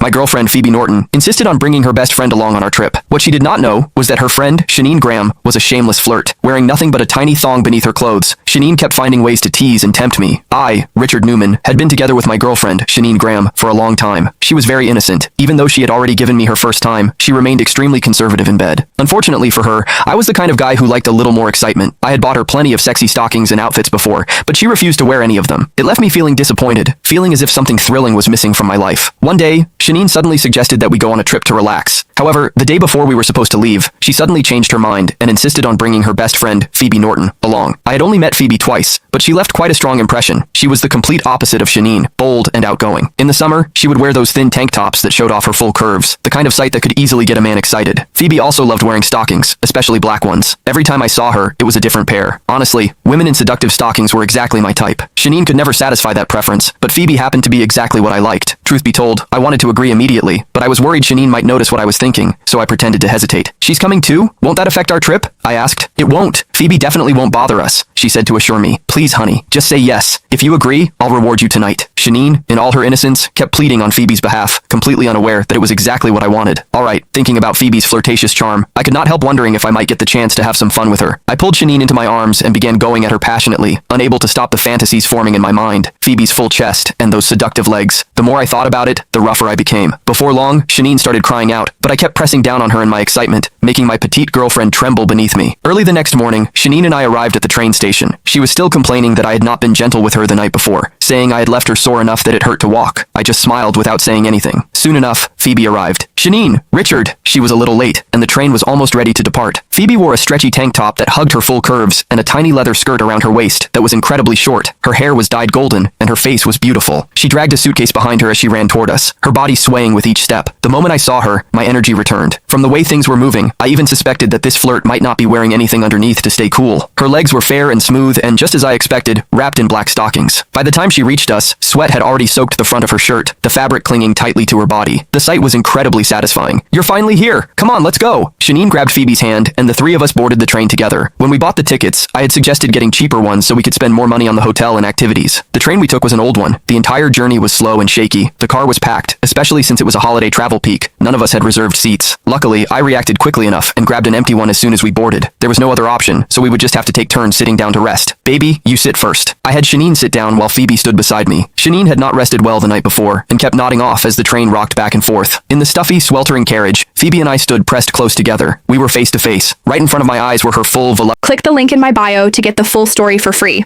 my girlfriend Phoebe Norton, insisted on bringing her best friend along on our trip. What she did not know was that her friend, Shanine Graham, was a shameless flirt. Wearing nothing but a tiny thong beneath her clothes, Shanine kept finding ways to tease and tempt me. I, Richard Newman, had been together with my girlfriend, Shanine Graham, for a long time. She was very innocent. Even though she had already given me her first time, she remained extremely conservative in bed. Unfortunately for her, I was the kind of guy who liked a little more excitement. I had bought her plenty of sexy stockings and outfits before, but she refused to wear any of them. It left me feeling disappointed, feeling as if something thrilling was missing from my life. One day, Shanine suddenly suggested that we go on a trip to relax. However, the day before we were supposed to leave, she suddenly changed her mind and insisted on bringing her best friend, Phoebe Norton, along. I had only met Phoebe twice, but she left quite a strong impression. She was the complete opposite of Shanine, bold and outgoing. In the summer, she would wear those thin tank tops that showed off her full curves, the kind of sight that could easily get a man excited. Phoebe also loved wearing stockings, especially black ones. Every time I saw her, it was a different pair. Honestly, women in seductive stockings were exactly my type. Shanine could never satisfy that preference, but Phoebe happened to be exactly what I liked. Truth be told, I wanted to agree immediately, but I was worried Shanine might notice what I was thinking, so I pretended to hesitate. "She's coming too? Won't that affect our trip?" I asked. "It won't. Phoebe definitely won't bother us," she said to assure me. "Please, honey, just say yes. If you agree, I'll reward you tonight." Shanine, in all her innocence, kept pleading on Phoebe's behalf, completely unaware that it was exactly what I wanted. Alright, thinking about Phoebe's flirtatious charm, I could not help wondering if I might get the chance to have some fun with her. I pulled Shanine into my arms and began going at her passionately, unable to stop the fantasies forming in my mind. Phoebe's full chest and those seductive legs. The more I thought about it, the rougher I became. Before long, Shanine started crying out, but I kept pressing down on her in my excitement, making my petite girlfriend tremble beneath me. Early the next morning, Shanine and I arrived at the train station. She was still complaining that I had not been gentle with her the night before, saying I had left her sore enough that it hurt to walk. I just smiled without saying anything. Soon enough, Phoebe arrived. "Shanine, Richard." She was a little late, and the train was almost ready to depart. Phoebe wore a stretchy tank top that hugged her full curves and a tiny leather skirt around her waist that was incredibly short. Her hair was dyed golden, and her face was beautiful. She dragged a suitcase behind her as she ran toward us, her body swaying with each step. The moment I saw her, my energy returned. From the way things were moving, I even suspected that this flirt might not be wearing anything underneath to stay cool. Her legs were fair and smooth and, just as I expected, wrapped in black stockings. By the time she reached us, sweat had already soaked the front of her shirt, the fabric clinging tightly to her body. The sight was incredibly satisfying. "You're finally here. Come on, let's go." Shanine grabbed Phoebe's hand, and the three of us boarded the train together. When we bought the tickets, I had suggested getting cheaper ones so we could spend more money on the hotel and activities. The train we took was an old one. The entire journey was slow and shaky. The car was packed, especially since it was a holiday travel peak. None of us had reserved seats. Luckily, I reacted quickly enough and grabbed an empty one as soon as we boarded. There was no other option, so we would just have to take turns sitting down to rest. "Baby, you sit first." I had Shanine sit down while Phoebe stood beside me. Shanine had not rested well the night before and kept nodding off as the train rocked back and forth. In the stuffy, sweltering carriage, Phoebe and I stood pressed close together. We were face to face. Right in front of my eyes were her full Click the link in my bio to get the full story for free.